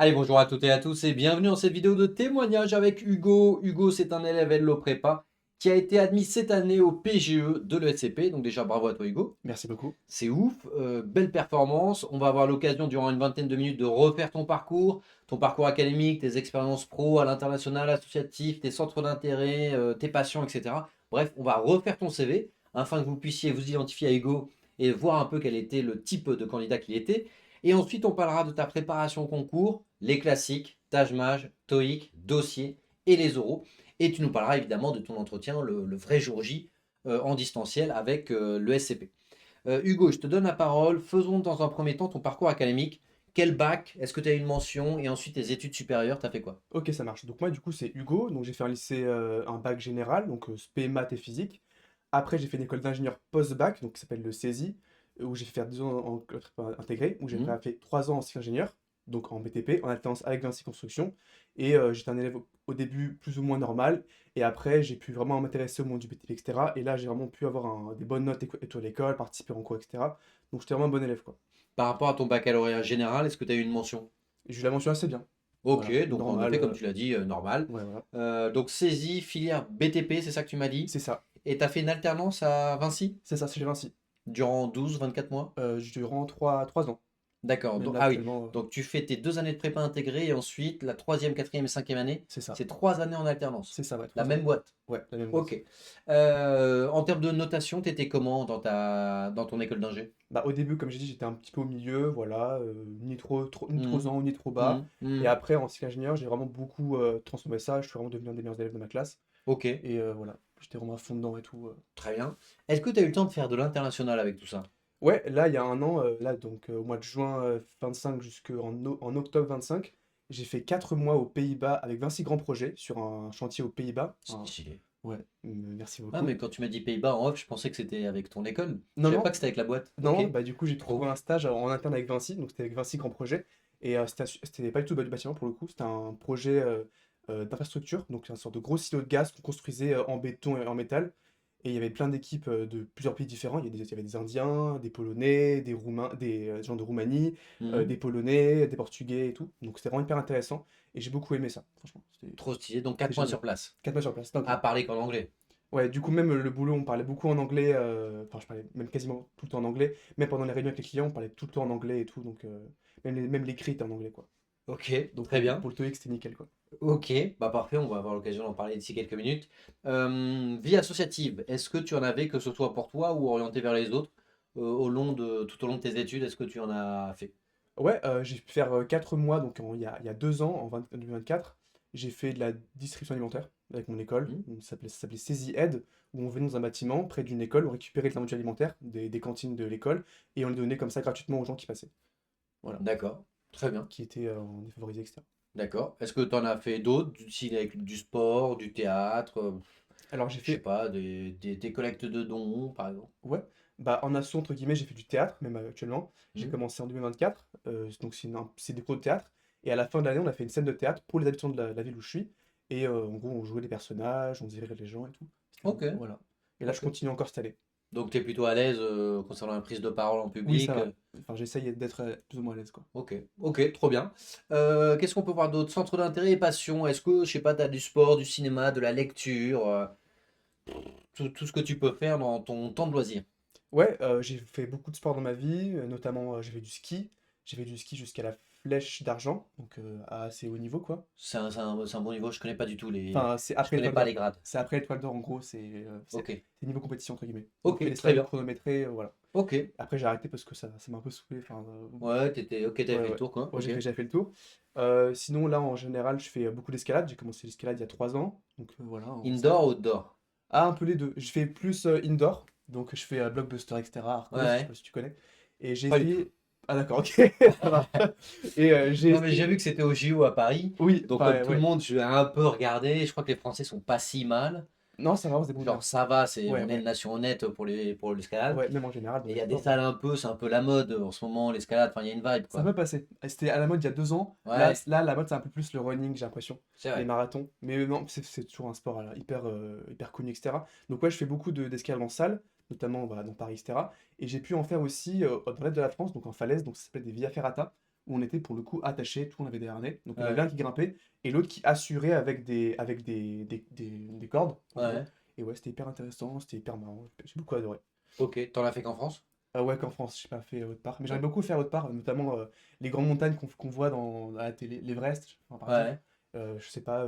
Allez, bonjour à toutes et à tous et bienvenue dans cette vidéo de témoignage avec Hugo. Hugo, c'est un élève Hello Prépa qui a été admis cette année au PGE de l'ESCP. Donc déjà, bravo à toi Hugo. Merci beaucoup. C'est ouf, belle performance. On va avoir l'occasion durant une vingtaine de minutes de refaire ton parcours académique, tes expériences pro à l'international, associatif, tes centres d'intérêt, tes passions, etc. Bref, on va refaire ton CV afin que vous puissiez vous identifier à Hugo et voir un peu quel était le type de candidat qu'il était. Et ensuite, on parlera de ta préparation au concours, les classiques, Taj-Maj, TOEIC, dossier et les oraux. Et tu nous parleras évidemment de ton entretien, le vrai jour J, en distanciel avec le SCP. Hugo, je te donne la parole. Faisons dans un premier temps ton parcours académique. Quel bac? Est-ce que tu as une mention? Et ensuite tes études supérieures, tu as fait quoi? Ok, ça marche. Donc moi, du coup, c'est Hugo. Donc j'ai fait un lycée, un bac général, donc spé, maths et physique. Après, j'ai fait une école d'ingénieur post-bac, donc qui s'appelle le CESI, où j'ai fait 2 ans en prépa intégré, où j'ai Mhm. fait 3 ans en cycle ingénieur, donc en BTP, en alternance avec Vinci Construction. Et j'étais un élève au début plus ou moins normal. Et après, j'ai pu vraiment m'intéresser au monde du BTP, etc. Et là, j'ai vraiment pu avoir des bonnes notes et tout à l'école, participer en cours, etc. Donc j'étais vraiment un bon élève, quoi. Par rapport à ton baccalauréat général, est-ce que tu as eu une mention? Et je la mentionne assez bien. Ok, Voilà, donc en normal. effet, comme tu l'as dit, normal. Ouais, voilà. Donc saisie, filière BTP, c'est ça que tu m'as dit? C'est ça. Et tu as fait une alternance à Vinci C'est chez Vinci. durant 12, 24 mois? Durant trois ans. D'accord. Même Donc, là, ah oui, actuellement, donc tu fais tes 2 années de prépa intégrée et ensuite la troisième, quatrième et cinquième année, c'est ça. c'est 3 années en alternance. C'est ça, ouais, La 3 ans. même boîte. Ouais, la même boîte. Ok. En termes de notation, t'étais comment dans ton école d'ingé? Bah, au début, comme j'ai dit, j'étais un petit peu au milieu, voilà, ni trop Mhm. haut, ni trop bas. Mhm. Et Mhm. après, en cycle ingénieur, j'ai vraiment beaucoup transformé ça. Je suis vraiment devenu un des meilleurs élèves de ma classe. Ok, Et voilà, j'étais vraiment à fond dedans et tout. très bien. Est-ce que tu as eu le temps de faire de l'international avec tout ça? Ouais, là, il y a un an, là, donc au mois de juin 25 en octobre 25, j'ai fait 4 mois aux Pays-Bas avec Vinci Grand Projet sur un chantier aux Pays-Bas. Stylé. Ouais, merci Ah, beaucoup. mais quand tu m'as dit Pays-Bas en off, je pensais que c'était avec ton école. Je Non, savais pas non, que c'était avec la boîte. Ok, non, bah du coup j'ai pu trouver trop. un stage en interne avec Vinci, donc c'était avec Vinci Grand Projet, et c'était pas du tout du bâtiment pour le coup, c'était un projet d'infrastructure, donc un sorte de gros silo de gaz qu'on construisait en béton et en métal, et il y avait plein d'équipes de plusieurs pays différents, il y avait des Indiens, des Polonais, des Roumains, des gens de Roumanie, Mhm. des Polonais, des Portugais et tout, donc c'était vraiment hyper intéressant, et j'ai beaucoup aimé ça, franchement, Trop stylé. Donc c'était 4 mois génial. sur place. 4 mois sur place, dingue. À parler qu'en anglais. Ouais, du coup, même le boulot, on parlait beaucoup en anglais. Enfin, je parlais même quasiment tout le temps en anglais. Même pendant les réunions avec les clients, on parlait tout le temps en anglais et tout. Donc, même l'écrit était en anglais, quoi. Ok, Donc, très bien. pour le TOEIC, c'était nickel, quoi. Ok, bah parfait, on va avoir l'occasion d'en parler d'ici quelques minutes. Vie associative, est-ce que tu en avais, que ce soit pour toi ou orienté vers les autres, tout au long de tes études, est-ce que tu en as fait? Ouais, j'ai pu faire 4 mois, donc il y a 2 ans, en 2024. J'ai fait de la distribution alimentaire avec mon école. Hmm. Donc, ça s'appelait Saisie Aide, où on venait dans un bâtiment près d'une école, on récupérait les invendus alimentaires des cantines de l'école et on les donnait comme ça gratuitement aux gens qui passaient. Voilà, D'accord, très bien, qui étaient en défavorisés, etc. d'accord. Est-ce que tu en as fait d'autres, du style avec du sport, du théâtre, Alors, j'ai je sais fait pas, des collectes de dons, par exemple? Ouais, bah en asso entre guillemets, j'ai fait du théâtre, même actuellement. J'ai Hmm. commencé en 2024, donc c'est des cours de théâtre. Et à la fin de l'année, on a fait une scène de théâtre pour les habitants de la ville où je suis. Et en gros, on jouait des personnages, on faisait rire les gens et tout. Ok, Voilà. Et là, je ok. continue encore cette année. Donc tu es plutôt à l'aise concernant la prise de parole en Oui, ça public. va. Enfin, j'essaye d'être plus ou moins à l'aise, quoi. Ok, ok, trop bien. Qu'est-ce qu'on peut voir d'autre? Centre d'intérêt et passion. Est-ce que, je sais pas, tu as du sport, du cinéma, de la lecture, tout ce que tu peux faire dans ton temps de loisir? Ouais, j'ai fait beaucoup de sport dans ma vie, notamment j'ai fait du ski. J'ai fait du ski jusqu'à la flèche d'argent, donc à assez haut niveau, quoi. C'est un bon niveau, je connais pas du tout Enfin, je connais pas les grades. C'est après l'étoile d'or, en gros, Ok, c'est niveau compétition, entre guillemets. On fait les ok, très slalom bien. chronométrés, voilà. Ok, Après, j'ai arrêté parce que ça m'a un peu saoulé. Enfin, ouais, ok, t'avais ouais, fait le ouais. tour, quoi. Ouais, Ok. j'ai fait le tour. Sinon, là, en général, je fais beaucoup d'escalade. J'ai commencé l'escalade il y a 3 ans. Donc, voilà, en Indoor, salle. outdoor? Ah, un peu les deux. Je fais plus indoor. Donc, je fais Blockbuster, etc., Ouais, Arcos, je sais ouais, pas si tu connais. Et j'ai pas du tout. essayé. Ah, d'accord, ok, ça marche. Et j'ai Non, mais j'ai vu que essayé. c'était au JO à Paris. Oui, Donc, comme enfin, tout le ouais. monde, je l'ai un peu regardé. Je crois que les Français sont pas si mal. Non, ça va, on se débrouille Genre, bien. ça va, Ouais, on est une ouais. nation honnête pour l'escalade. Ouais, même en général, dans Mais il les y a des sports. salles un peu, c'est un peu la mode en ce moment, l'escalade. Enfin, il y a une vibe, Ça quoi. peut passer. C'était à la mode il y a 2 ans. Ouais, Là, la mode, c'est un peu plus le running, j'ai l'impression. c'est Les vrai. marathons. Mais non, c'est toujours un sport hyper connu, etc. Donc, ouais, je fais beaucoup d'escalade en salle, notamment bah, dans Paris, etc. Et j'ai pu en faire aussi dans l'est de la France, donc en falaise, donc ça s'appelle des via ferrata. où on était pour le coup attachés, tout, on avait des harnais. Donc il y en Ouais. avait un qui grimpait et l'autre qui assurait avec des cordes, en gros. Ouais. Et ouais, c'était hyper intéressant, c'était hyper marrant. J'ai beaucoup adoré. Ok. T'en as fait qu'en France? Ah ouais, qu'en France, j'ai pas fait Haute-Part. Mais j'aimerais Ouais. beaucoup faire Haute-Part, notamment les grandes montagnes qu'on voit à la télé, l'Everest, enfin, par exemple. Ouais. Je sais pas,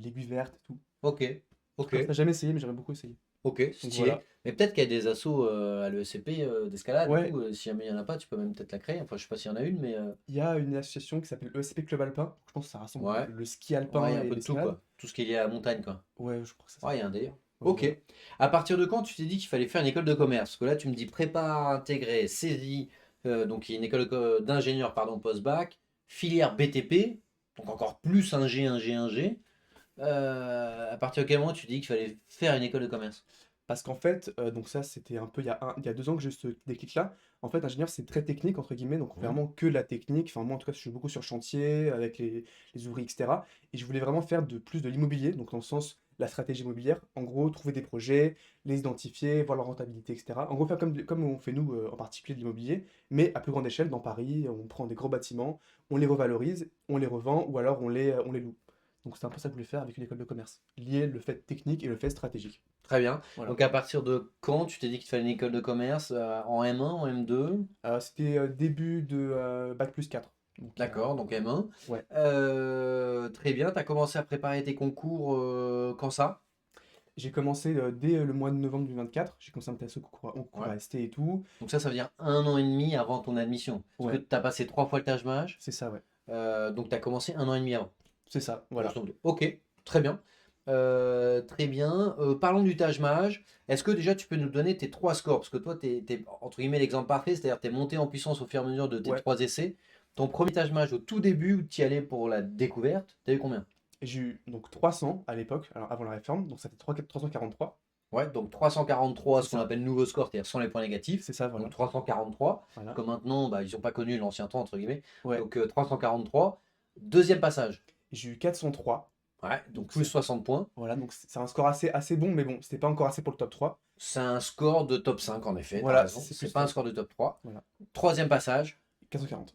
l'Aiguille Verte et tout. Ok. Ok. J'ai jamais essayé, mais j'aimerais beaucoup essayer. Ok. Donc Stylé. voilà. Mais peut-être qu'il y a des assos à l'ESCP d'escalade et Ouais, tout. Si jamais il y en a pas, tu peux même peut-être la créer. Enfin, je sais pas s'il y en a une, mais il y a une association qui s'appelle ESCP Club Alpin. Je pense que ça rassemble ouais. le ski Ouais, il y alpin a un et peu de tout, l'escalade. quoi. Tout ce qui est lié à la montagne, quoi. Ouais, je crois que c'est ça. Ouais, il y a un délire. Ouais, Ok. voilà. À partir de quand tu t'es dit qu'il fallait faire une école de commerce? Parce que là, tu me dis prépa intégrée, saisie, donc il y a une école d'ingénieur, pardon, post-bac, filière BTP, donc encore plus un G, un G, un G. À partir de quel moment tu dis qu'il fallait faire une école de commerce? Parce qu'en fait, donc ça, c'était un peu il y a 2 ans que j'ai eu ce déclic-là. En fait, ingénieur, c'est très technique, entre guillemets, donc Mhm. vraiment que de la technique. Enfin, moi, en tout cas, je suis beaucoup sur chantier, avec les ouvriers, etc. Et je voulais vraiment faire plus de l'immobilier, donc dans le sens, la stratégie immobilière. En gros, trouver des projets, les identifier, voir leur rentabilité, etc. En gros, faire comme on fait nous, en particulier de l'immobilier, mais à plus grande échelle, dans Paris, on prend des gros bâtiments, on les revalorise, on les revend, ou alors on les loue. Donc c'est un peu ça que je voulais faire avec une école de commerce. Lier le fait technique et le fait stratégique. Très bien. Voilà. Donc à partir de quand tu t'es dit qu'il te fallait une école de commerce en M1, en M2? C'était début de bac+4. Donc, D'accord, donc M1. ouais. Très bien, tu as commencé à préparer tes concours quand ça? J'ai commencé dès le mois de novembre 2024. J'ai commencé à m'intéresser au concours Ouais. AST et tout. Donc ça veut dire 1 an et demi avant ton admission. Parce Ouais, que tu as passé 3 fois le Taj-Mahal, c'est ça, ouais. donc tu as commencé 1 an et demi avant. C'est ça, Grosso voilà. modo. Ok, très bien. Très bien. Parlons du Taj-Mahal. Est-ce que déjà tu peux nous donner tes 3 scores? Parce que toi, tu es, entre guillemets l'exemple parfait, c'est-à-dire tu es monté en puissance au fur et à mesure de tes Ouais. 3 essais. Ton premier Taj-Mahal au tout début où tu y allais pour la découverte, tu as eu combien? Et j'ai eu donc 300 à l'époque, alors avant la réforme, donc ça fait 343. Ouais, donc 343, C'est ce qu'on ça, appelle nouveau score, c'est-à-dire sans les points négatifs. c'est ça, Donc voilà. 343, Voilà. comme maintenant, bah, ils n'ont pas connu l'ancien temps, entre guillemets. Ouais. Donc 343. Deuxième passage. Et j'ai eu 403. Ouais, donc Donc plus 60 points. voilà, donc c'est un score assez bon, mais bon, c'était pas encore assez pour le top 3. C'est un score de top 5, en effet, t'as Voilà, raison. c'est C'est plus pas un fun. score de top 3. Voilà. Troisième passage. 440.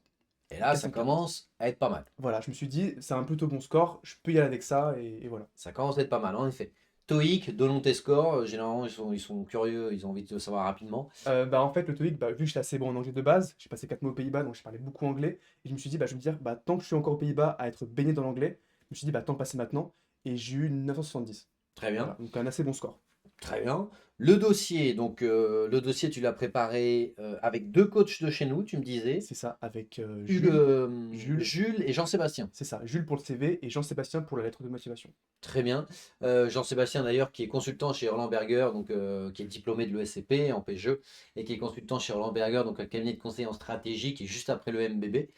Et là, ça 440. commence à être pas mal. Voilà, je me suis dit, c'est un plutôt bon score, je peux y aller avec ça, et voilà. Ça commence à être pas mal, en effet. TOEIC, donnons tes scores. Généralement, ils sont curieux, ils ont envie de savoir rapidement. Bah, en fait, le TOEIC, bah, vu que j'étais assez bon en anglais de base, j'ai passé 4 mois aux Pays-Bas, donc je parlais beaucoup anglais. Et je me suis dit, bah, je vais me dire, bah, tant que je suis encore aux Pays-Bas à être baigné dans l'anglais, je me suis dit, bah, tant le passer maintenant. Et j'ai eu 970. Très bien. Voilà, donc un assez bon score. Très bien. Le dossier, donc le dossier, tu l'as préparé avec 2 coachs de chez nous, tu me disais. C'est ça, avec Hugues, Jules, Jules et Jean-Sébastien. c'est ça, Jules pour le CV et Jean-Sébastien pour la lettre de motivation. Très bien. Jean-Sébastien d'ailleurs qui est consultant chez Roland Berger, donc qui est diplômé de l'ESCP en PGE et qui est consultant chez Roland Berger, donc un cabinet de conseil en stratégie qui est juste après le MBB.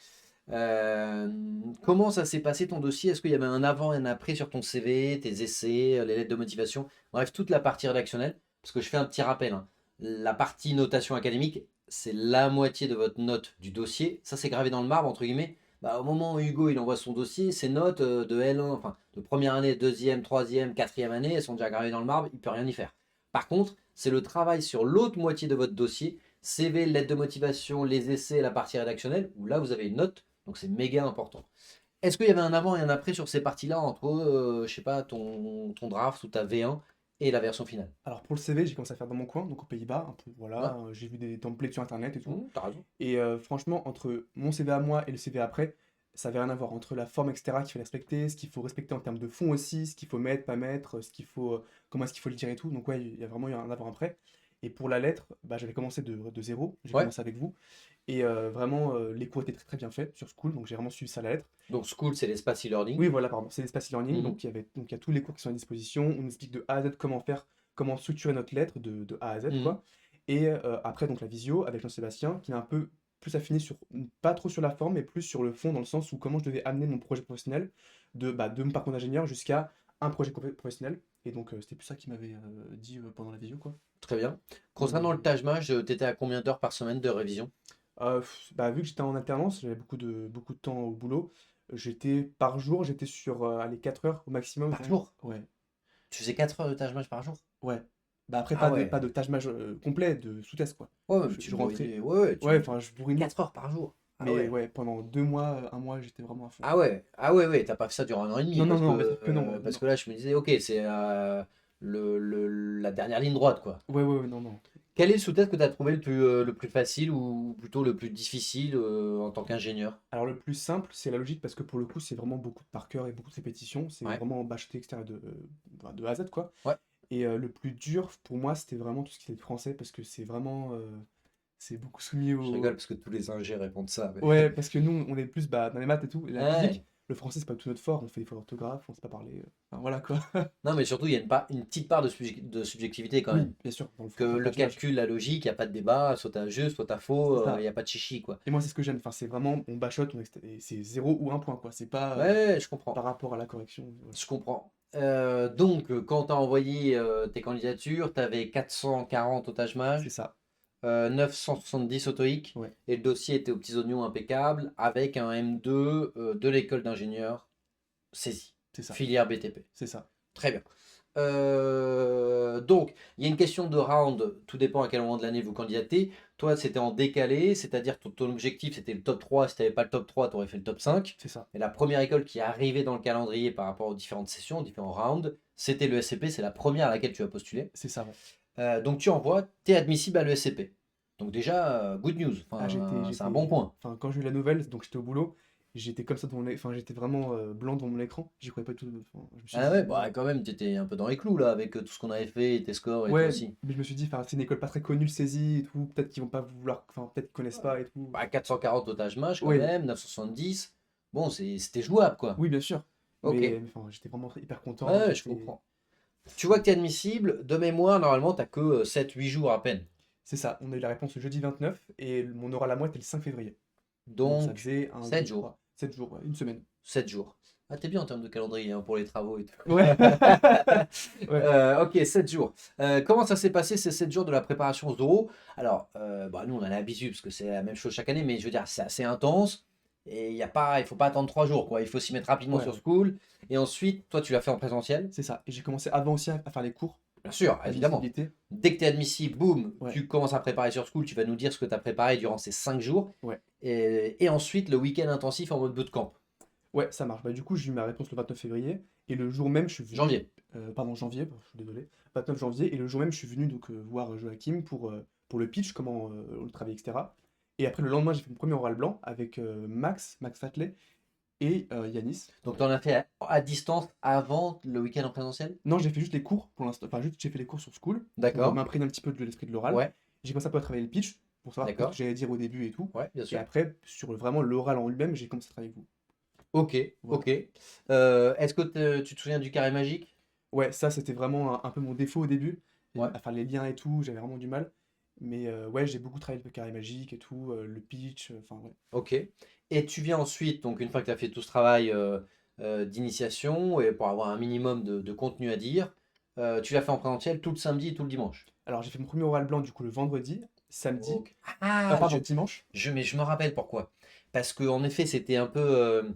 Comment ça s'est passé ton dossier? Est-ce qu'il y avait un avant et un après sur ton CV, tes essais, les lettres de motivation? Bref, toute la partie rédactionnelle. Parce que je fais un petit rappel, hein. La partie notation académique, c'est la moitié de votre note du dossier. Ça, c'est gravé dans le marbre, entre guillemets. Bah, au moment où Hugo il envoie son dossier, ses notes de L1, enfin de première année, deuxième, troisième, quatrième année, elles sont déjà gravées dans le marbre, il peut rien y faire. Par contre, c'est le travail sur l'autre moitié de votre dossier, CV, lettre de motivation, les essais, la partie rédactionnelle, où là vous avez une note, donc c'est méga important. Est-ce qu'il y avait un avant et un après sur ces parties-là entre, je sais pas, ton draft ou ta V1 et la version finale? Alors pour le CV, j'ai commencé à faire dans mon coin, donc aux Pays-Bas, un peu, Ouais, voilà, j'ai vu des templates sur internet et tout. t'as raison. Et franchement, entre mon CV à moi et le CV après, ça avait rien à voir. Entre la forme, etc., qu'il faut respecter, ce qu'il faut respecter en termes de fond aussi, ce qu'il faut mettre, pas mettre, comment est-ce qu'il faut le dire et tout. Donc ouais, il y a vraiment eu un avant-après. Et pour la lettre, bah, j'avais commencé de zéro, j'ai Ouais, commencé avec vous. Et vraiment, les cours étaient très très bien faits sur School, donc j'ai vraiment suivi ça à la lettre. donc School, c'est l'espace e-learning. Oui, voilà, pardon, c'est l'espace e-learning, Mhm. donc il y a tous les cours qui sont à disposition. On nous explique de A à Z comment faire, comment structurer notre lettre de A à Z, Mhm. quoi. Et après, donc la visio avec Jean-Sébastien, qui est un peu plus affiné sur, pas trop sur la forme, mais plus sur le fond, dans le sens où comment je devais amener mon projet professionnel, de mon parcours d'ingénieur jusqu'à un projet professionnel. Et donc, c'était plus ça qu'il m'avait dit pendant la visio, quoi. Très bien. Donc Concernant voilà. le Taj Mahal, t'étais à combien d'heures par semaine de révision? Bah, vu que j'étais en alternance, j'avais beaucoup de temps au boulot. Par jour, j'étais sur allez, 4 heures au maximum. Par jour? Ouais. Tu faisais 4 heures de Taj Mahal par jour? Ouais. Bah après, Ah pas ouais. de tâche complet, de sous-test, quoi. Ouais, mais Je tu rentrais. bourrinais. Ouais, ouais, Ouais, enfin, je bourrinais. 4 heures par jour. Ah Mais ouais. ouais, pendant 2 mois, un mois, j'étais vraiment à fond. Ah ouais, ouais, t'as pas fait ça durant un an et demi Non, non, non, bien sûr que non, parce non. que là je me disais ok c'est la dernière ligne droite quoi. Ouais, ouais, ouais, non, non. Quel est le sous-test que tu as trouvé le plus facile ou plutôt le plus difficile en tant qu'ingénieur? Alors le plus simple, c'est la logique parce que pour le coup, c'est vraiment beaucoup de par cœur et beaucoup de répétitions. C'est Ouais, vraiment bacheté, etc. Enfin, de A à Z, quoi. ouais, Et le plus dur pour moi, c'était vraiment tout ce qui était français parce que c'est vraiment. C'est beaucoup soumis je rigole au. parce que tous les ingés répondent ça. Ouais, parce que nous, on est plus bah, dans les maths et tout, et la Ouais. physique. Le français, c'est pas tout notre fort, on fait des fautes d'orthographe, on sait pas parler. Enfin, voilà quoi. Non mais surtout il y a une petite part de subjectivité quand même. Oui, bien sûr, dans Que le le paginage. calcul, la logique, il n'y a pas de débat, soit t'as juste, soit t'as faux, C'est il ça. n'y a pas de chichi quoi. Et moi, c'est ce que j'aime. Enfin, c'est vraiment, on bachote, et c'est 0 ou 1 point, quoi. C'est pas Ouais, je par comprends. rapport à la correction. Ouais. Je comprends. Donc, quand tu as envoyé tes candidatures, tu avais 440 au Taj C'est Mahal, ça. 970 au TOEIC, Ouais, et le dossier était aux petits oignons impeccable, avec un M2 de l'école d'ingénieur saisi, c'est ça. filière BTP. C'est ça. Très bien. Donc, il y a une question de round, tout dépend à quel moment de l'année vous candidatez. Toi, c'était en décalé, c'est-à-dire ton objectif c'était le top 3. Si tu n'avais pas le top 3, tu aurais fait le top 5. C'est ça. Et la première école qui est arrivée dans le calendrier par rapport aux différentes sessions, aux différents rounds, c'était le SCP, c'est la première à laquelle tu as postulé. C'est ça, ouais. Donc tu envoies, tu es admissible à l'ESCP. Donc déjà, good news, Ah, enfin, c'est un bon point. Enfin, quand j'ai eu la nouvelle, donc j'étais au boulot, j'étais comme ça Enfin, j'étais vraiment blanc devant mon écran. J'y croyais pas du tout. Enfin, je me suis Ah ouais, dit. bah quand même, tu étais un peu dans les clous là, avec tout ce qu'on avait fait, et tes scores et tout Ouais, aussi. mais je me suis dit, enfin, c'est une école pas très connue, le saisie et tout. Peut-être qu'ils vont pas vouloir. Enfin, peut-être qu'ils connaissent pas et tout. Bah, 440 otages match quand Ouais, même, 970. Bon, c'était jouable quoi. oui, bien sûr. Ok, Mais enfin, j'étais vraiment hyper content. ouais, je comprends. Tu vois que tu es admissible, de mémoire, normalement, tu que 7-8 jours à peine. C'est ça. On a eu la réponse le jeudi 29 et mon oral à moi était le 5 février. Donc ça Donc, faisait un, 2, 7 jours. 3, 7 jours, ouais, une semaine. 7 jours. Ah, t'es bien en termes de calendrier hein, pour les travaux et tout. Ouais. Ouais. Ok, 7 jours. Comment ça s'est passé ces 7 jours de la préparation au Zoro? Alors, bah, nous on a l'habitude parce que c'est la même chose chaque année, mais je veux dire, c'est assez intense. Et il faut pas attendre 3 jours, quoi. Il faut s'y mettre rapidement Ouais, sur ouais. School. Et ensuite, toi, tu l'as fait en présentiel. C'est ça. Et j'ai commencé avant aussi à faire les cours Bien sûr, évidemment. d'admissibilité. Dès que tu es admissible, boum, Ouais, tu commences à préparer sur School. Tu vas nous dire ce que tu as préparé durant ces 5 jours. ouais. Et ensuite, le week-end intensif en mode bootcamp. Ouais, ça marche. Bah, du coup, j'ai eu ma réponse le 29 février. Et le jour même, je suis venu. Janvier. Pardon, janvier, je suis désolé. 29 janvier. Et le jour même, je suis venu donc, voir Joachim pour le pitch, comment on le travaille, etc. Et après, le lendemain, j'ai fait mon premier oral blanc avec Max Fatley et Yanis. Donc, tu en as fait à distance avant le week-end en présentiel? Non, j'ai fait juste les cours pour l'instant. Enfin, juste j'ai fait les cours sur School pour D'accord. m'imprégner un petit peu de l'esprit de l'oral. Ouais, J'ai commencé un peu à travailler le pitch pour savoir ce que d'accord. j'allais dire au début et tout. Ouais, bien Et sûr. après, sur vraiment l'oral en lui-même, j'ai commencé à travailler avec vous. Ok, Voilà. ok. Est-ce que tu te souviens du carré magique? Ouais, ça c'était vraiment un peu mon défaut au début. Ouais, À faire les liens et tout, j'avais vraiment du mal. Mais ouais, j'ai beaucoup travaillé le carré magique et tout, le pitch, enfin ouais. ok. Et tu viens ensuite, donc une fois que tu as fait tout ce travail d'initiation, et pour avoir un minimum de contenu à dire, tu l'as fait en présentiel tout le samedi et tout le dimanche. Alors j'ai fait mon premier oral blanc du coup le vendredi, samedi, Ok. Ah, pardon, dimanche. mais je me rappelle pourquoi. Parce que en effet, c'était un peu.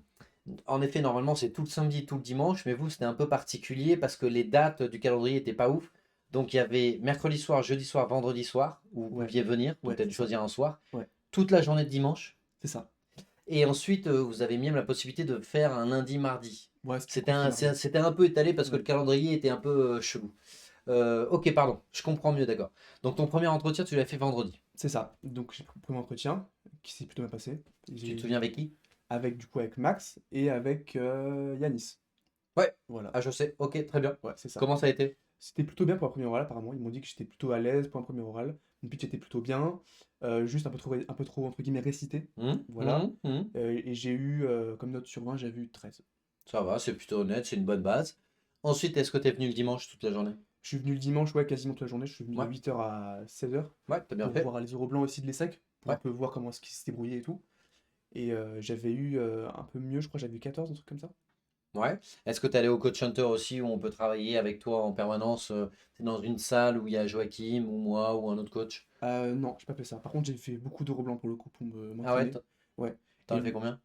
En effet, normalement, c'est tout le samedi, tout le dimanche, mais vous, c'était un peu particulier parce que les dates du calendrier étaient pas ouf. Donc, il y avait mercredi soir, jeudi soir, vendredi soir, où vous Ouais, pouviez venir, ouais, peut-être c'est ça. choisir un soir, Ouais, toute la journée de dimanche. c'est ça. Et ensuite, vous avez même la possibilité de faire un lundi, mardi. Ouais, c'était beaucoup plus large. C'était un peu étalé parce que Ouais. le calendrier était un peu chelou. Ok, pardon, je comprends mieux, d'accord. Donc, ton premier entretien, tu l'as fait vendredi. C'est ça. Donc j'ai pris le premier entretien qui s'est plutôt bien passé. Tu te souviens avec qui? Avec du coup avec Max et avec Yanis. Ouais. Voilà. Ah, je sais, ok, très bien. Ouais, c'est ça. Comment ça a été? C'était plutôt bien pour un premier oral apparemment. Ils m'ont dit que j'étais plutôt à l'aise pour un premier oral. Mon pitch était plutôt bien. Juste un peu trop entre guillemets récité. Voilà. Hum. Et j'ai eu comme note sur 20, j'avais eu 13. Ça va, c'est plutôt honnête, c'est une bonne base. Ensuite, est-ce que tu es venu le dimanche toute la journée? Je suis venu le dimanche, ouais, quasiment toute la journée. Je suis venu de Ouais, 8h à 16h ouais, t'as bien pour fait. voir les euros blancs aussi de l'ESSEC, pour un Ouais, peu voir comment est-ce qu'ils s'étaient débrouillés et tout. Et j'avais eu un peu mieux, je crois, j'avais eu 14, un truc comme ça. ouais. Est-ce que tu es allé au Coach Hunter aussi où on peut travailler avec toi en permanence? T'es dans une salle où il y a Joachim ou moi ou un autre coach? Non, j'ai pas fait ça. Par contre, j'ai fait beaucoup d'euros blancs pour le coup, pour Ah ouais, m'entraîner. Ouais. t'en Et as fait combien?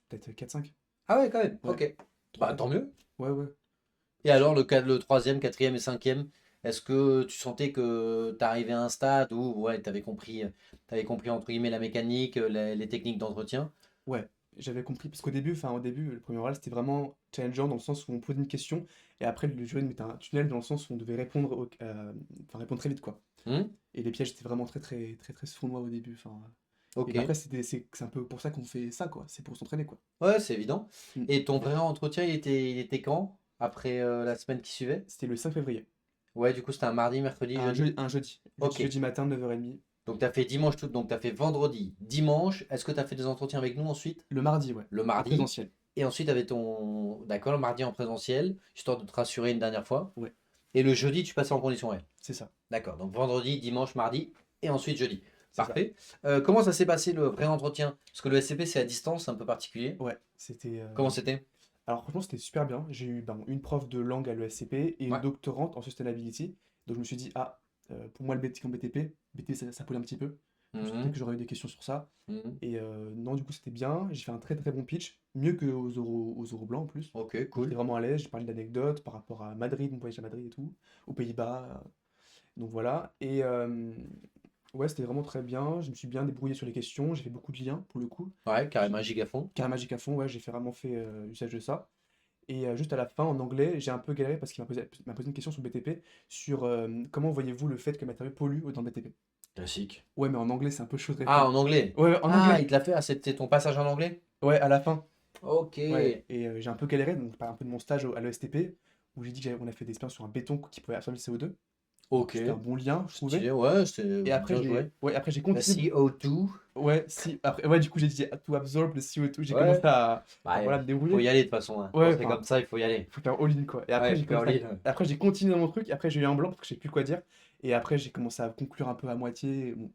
peut-être 4-5. Ah ouais, quand même, Ouais, ok. Bah tant 3-4. mieux. Ouais, ouais. Et alors le troisième, quatrième et cinquième? Est-ce que tu sentais que tu arrivais à un stade où ouais, t'avais compris entre guillemets la mécanique, les techniques d'entretien? Ouais, j'avais compris, parce qu'au début, au début, le premier oral, c'était vraiment challengeant dans le sens où on posait une question, et après, le jury nous mettait un tunnel dans le sens où on devait répondre, répondre très vite, quoi. Hmm. Et les pièges étaient vraiment très, très, très, très sournois au début. Ok. Et après, c'est un peu pour ça qu'on fait ça, quoi. C'est pour s'entraîner, quoi. Ouais, c'est évident. Mm. Et ton vrai entretien, il était quand? Après la semaine qui suivait? C'était le 5 février. Ouais, du coup, c'était un mardi, mercredi, jeudi? Un jeudi. Ok. Jeudi matin, 9h30. Donc, tu as fait dimanche tout, donc tu as fait vendredi, dimanche. Est-ce que tu as fait des entretiens avec nous ensuite? Le mardi, ouais. Le En mardi. présentiel. Et ensuite, avec ton. D'accord, le mardi en présentiel, histoire de te rassurer une dernière fois. Ouais, Et le jeudi, tu passais en condition réelle. c'est ça. D'accord, donc vendredi, dimanche, mardi, et ensuite jeudi. C'est ça. Parfait. Comment ça s'est passé le vrai entretien? Parce que le SCP, c'est à distance, c'est un peu particulier. Ouais, c'était. Comment c'était? Alors, franchement, c'était super bien. J'ai eu une prof de langue à l'ESCP et une Ouais. doctorante en sustainability. Donc, je me suis dit, ah, pour moi, le BTP en BTP, BTP, ça pollue un petit peu. Je me suis dit Mhm, que j'aurais eu des questions sur ça. mhm. Et non, du coup, c'était bien. J'ai fait un très très bon pitch, mieux aux euros blancs en plus. Ok, Donc, j'étais cool. vraiment à l'aise. J'ai parlé d'anecdotes par rapport à Madrid, mon voyage à Madrid et tout, aux Pays-Bas. Donc voilà. Et ouais, c'était vraiment très bien. Je me suis bien débrouillé sur les questions. J'ai fait beaucoup de liens pour le coup. Ouais, J'ai- carrément giga fond. Carré magique à fond, ouais, vraiment fait usage de ça. Et juste à la fin, en anglais, j'ai un peu galéré parce qu'il m'a posé une question sur BTP, sur comment voyez-vous le fait que le matériau pollue dans le BTP? Classique. Ouais, mais en anglais, c'est un peu chaud de Ah, répondre. en anglais. Ouais, ouais, en Ah, anglais. il te l'a fait. Ah, c'était ton passage en anglais? Ouais, à la fin. Ok. Ouais, et j'ai un peu galéré, donc par un peu de mon stage à l'ESTP, où j'ai dit qu'on a fait des expériences sur un béton qui pouvait absorber le CO2. Donc Ok. c'était un bon lien, je trouvais. Stylé, ouais, c'est Et après, bien joué. j'ai La continué. CO2. Ouais, si, après, ouais, du coup, j'ai dit to absorb le CO2. J'ai commencé Ouais. à, Ouais, voilà, me faut débrouiller. y aller de toute façon, hein. Quand Ouais, c'est comme ça, il faut y aller. faut faire all-in quoi. Et après Ouais, j'ai faut faire commencé all-in, ouais. après j'ai continué dans mon truc, et après j'ai eu un blanc parce que je sais plus quoi dire. Et après j'ai commencé à conclure un peu à moitié. Bon,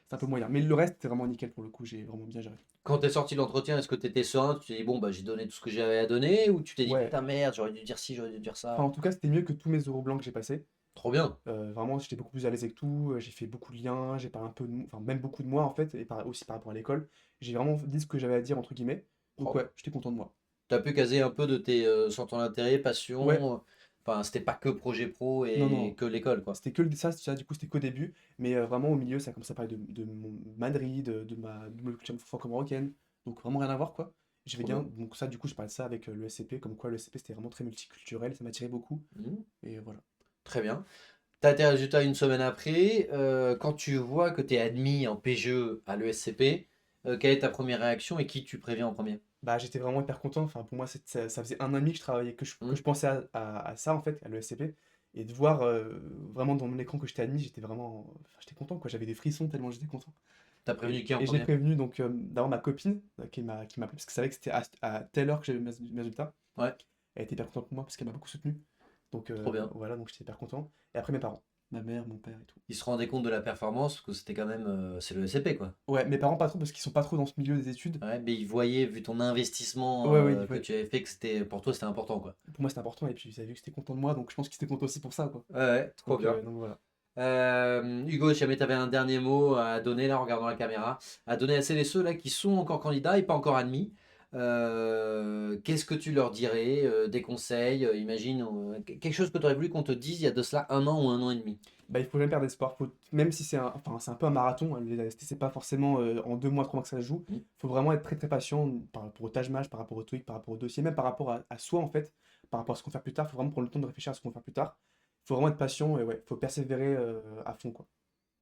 c'est un peu moyen. Mais le reste c'était vraiment nickel pour le coup, j'ai vraiment bien géré. Quand t'es sorti de l'entretien, est-ce que t'étais serein? Tu t'es dit, bon, bah, j'ai donné tout ce que j'avais à donner? Ou tu t'es dit, Ouais. putain, merde, j'aurais dû dire ci, j'aurais dû dire Enfin ça? en tout cas c'était mieux que tous mes euros blancs que j'ai passés. Trop bien. Vraiment j'étais beaucoup plus à l'aise avec tout. J'ai fait beaucoup de liens, j'ai parlé un peu enfin même beaucoup de moi en fait, et aussi par rapport à l'école. J'ai vraiment dit ce que j'avais à dire entre guillemets. Donc Propre. ouais, j'étais content de moi. T'as pu caser un peu de tes centres d'intérêt, Ouais, passion. Enfin, c'était pas que projet pro non, et non. que l'école, quoi. C'était que ça, du coup, c'était qu'au début, mais vraiment au milieu, ça a commencé à parler de Madrid, de ma double culture franco-marocaine, donc vraiment rien à voir, quoi. J'avais Trop bien, bien. donc ça, du coup, je parlais de ça avec le SCP, comme quoi le SCP c'était vraiment très multiculturel, ça m'attirait beaucoup, Mhm. et voilà. Très bien. T'as tes résultats une semaine après. Quand tu vois que t'es admis en PGE à l'ESCP, quelle est ta première réaction et qui tu préviens en premier? Bah, j'étais vraiment hyper content, enfin, pour moi, ça faisait un an et demi que je travaillais, que Hmm. je pensais à ça, en fait, à l'ESCP, et de voir vraiment dans mon écran que j'étais admis, j'étais vraiment, enfin, j'étais content, quoi, j'avais des frissons tellement j'étais content. T'as prévenu qui en Et j'ai premier? prévenu donc d'abord ma copine qui m'a appelé parce qu'elle savait que c'était à telle heure que j'avais mes résultats. Ouais, Elle était hyper contente pour moi parce qu'elle m'a beaucoup soutenu. Donc trop bien. voilà, donc j'étais hyper content. Et après mes parents, ma mère, mon père et tout. Ils se rendaient compte de la performance parce que c'était quand même. C'est le SCP, quoi. Ouais, mes parents pas trop parce qu'ils sont pas trop dans ce milieu des études. Ouais, mais ils voyaient, vu ton investissement Ouais, ouais, que tu avais fait, que c'était pour toi, c'était important, quoi. pour moi c'était important et puis ils avaient vu que j'étais content de moi donc je pense qu'ils étaient contents aussi pour ça quoi. Ouais, ouais, trop bien. Donc voilà. Hugo, si jamais tu avais un dernier mot à donner là en regardant la caméra, à donner à celles et ceux là qui sont encore candidats et pas encore admis, qu'est-ce que tu leur dirais? Des conseils, imagine, quelque chose que tu aurais voulu qu'on te dise il y a de cela un an ou un an et demi. Bah il faut jamais perdre espoir. Même si enfin, c'est un peu un marathon, hein, les AST c'est pas forcément en 2 mois, 3 mois que ça se joue. Mm. Faut vraiment être très très patient par rapport au tâche match, par rapport au TOEIC, par rapport au dossier, même par rapport à soi en fait, par rapport à ce qu'on va faire plus tard. Faut vraiment prendre le temps de réfléchir à ce qu'on va faire plus tard. Faut vraiment être patient et ouais, faut persévérer à fond quoi.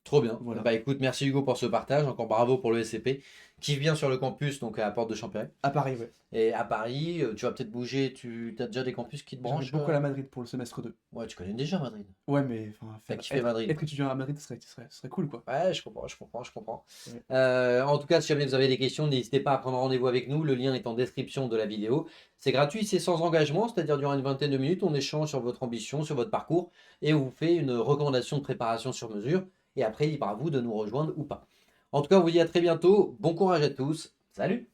Trop bien. Voilà. Bah écoute, merci Hugo pour ce partage. Encore bravo pour le SCP qui vient sur le campus, donc à la porte de Champéret. À Paris, ouais. Et à Paris, tu vas peut-être bouger. Tu as déjà des campus qui te J'aimerais branchent? beaucoup aller à Madrid pour le semestre 2. Ouais, tu connais déjà Madrid. Ouais, mais enfin, T'as kiffé Madrid. être étudiant à Madrid, ce serait cool quoi. Ouais, je comprends, je comprends, je comprends. Ouais. En tout cas, si jamais vous avez des questions, n'hésitez pas à prendre rendez-vous avec nous. Le lien est en description de la vidéo. C'est gratuit, c'est sans engagement, c'est-à-dire durant une vingtaine de minutes, on échange sur votre ambition, sur votre parcours, et on vous fait une recommandation de préparation sur mesure. Et après, libre à vous de nous rejoindre ou pas. En tout cas, on vous dit à très bientôt. Bon courage à tous. Salut!